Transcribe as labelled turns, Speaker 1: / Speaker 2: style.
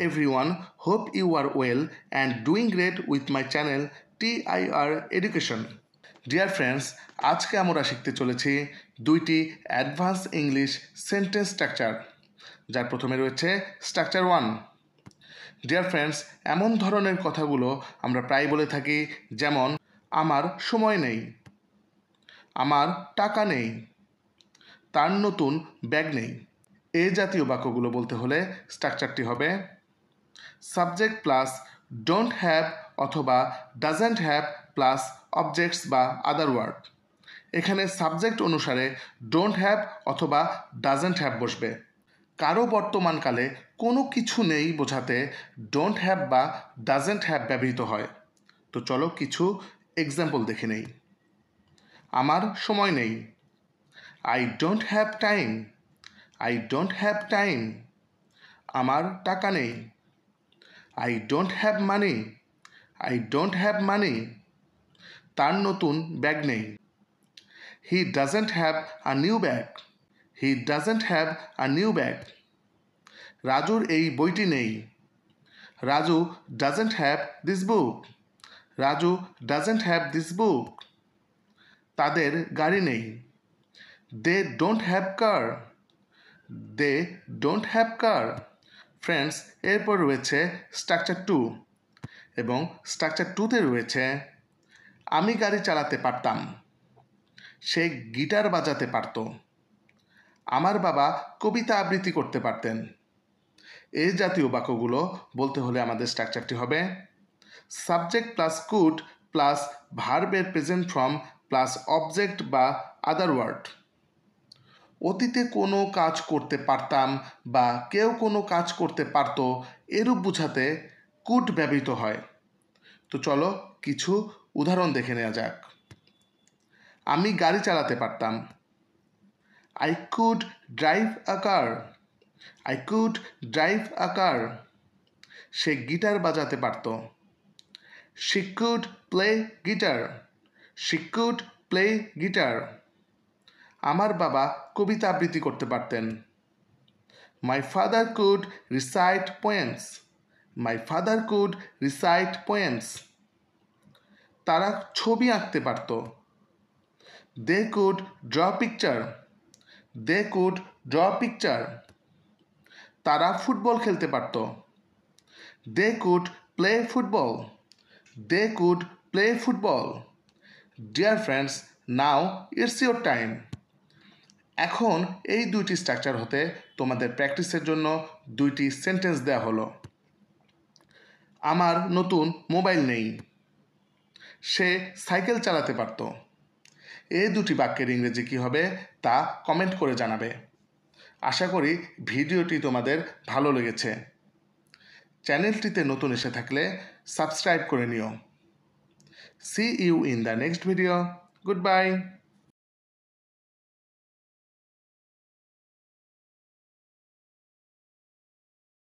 Speaker 1: everyone, hope you are well and doing great with my channel TIR Education. Dear friends, আজকে আমরা শিখতে চলেছি দুইটি অ্যাডভান্স ইংলিশ সেন্টেন্স স্ট্রাকচার, যার প্রথমে রয়েছে স্ট্রাকচার 1। ডিয়ার ফ্রেন্ডস, এমন ধরনের কথাগুলো আমরা প্রায় বলে থাকি, যেমন আমার সময় নেই, আমার টাকা নেই, তার নতুন ব্যাগ নেই। এই জাতীয় বাক্যগুলো বলতে হলে স্ট্রাকচারটি হবে সাবজেক্ট প্লাস ডোন্ট হ্যাভ অথবা ডাজেন্ট হ্যাভ প্লাস অবজেক্টস বা আদার ওয়ার্ড। এখানে সাবজেক্ট অনুসারে ডোন্ট হ্যাভ অথবা ডাজেন্ট হ্যাভ বসবে। কারো বর্তমানকালে কোনো কিছু নেই বোঝাতে ডোন্ট হ্যাভ বা ডাজেন্ট হ্যাভ ব্যবহৃত হয়। তো চলো কিছু এক্সাম্পল দেখে নেই। আমার সময় নেই, I don't have time, I don't have time. আমার টাকা নেই, I don't have money, I don't have money. তার নতুন ব্যাগ নেই, he doesn't have a new bag, he doesn't have a new bag. রাজুর এই বইটি নেই, Raju doesn't have this book, Raju doesn't have this book. তাদের গাড়ি নেই, they don't have car, they don't have car. Friends, এরপর রয়েছে স্ট্রাকচার 2 এবং স্ট্রাকচার 2তে রয়েছে আমি গাড়ি চালাতে পারতাম, সে গিটার বাজাতে পারত, আমার বাবা কবিতা আবৃত্তি করতে পারতেন। এই জাতীয় বাক্যগুলো বলতে হলে আমাদের স্ট্রাকচারটি হবে সাবজেক্ট প্লাস কুড প্লাস ভার্বের প্রেজেন্ট ফর্ম প্লাস অবজেক্ট বা আদার ওয়ার্ড। অতীতে কোনো কাজ করতে পারতাম বা কেউ কোনো কাজ করতে পারত, এরূপ বোঝাতে কুড ব্যবহৃত হয়। তো চলো কিছু উদাহরণ দেখে নেওয়া যাক। আমি গাড়ি চালাতে পারতাম, I could drive a car, I could drive a car. সে গিটার বাজাতে পারত, she could play guitar, she could play guitar. আমার বাবা কবিতা আবৃত্তি করতে পারতেন, my father could recite poems, my father could recite poems. তারা ছবি আঁকতে পারত, they could draw picture, they could draw picture. তারা ফুটবল খেলতে পারত, they could play football, they could play football. Dear friends, now it's your time. এখন এই দুইটি স্ট্রাকচার হতে তোমাদের প্র্যাকটিসের জন্য দুইটি সেন্টেন্স দেওয়া হলো। আমার নতুন মোবাইল নেই, সে সাইকেল চালাতে পারত। এই দুটি বাক্যের ইংরেজি কী হবে তা কমেন্ট করে জানাবে। আশা করি ভিডিওটি তোমাদের ভালো লেগেছে। চ্যানেলটিতে নতুন এসে থাকলে সাবস্ক্রাইব করে নিও। See you in the next video. Good by.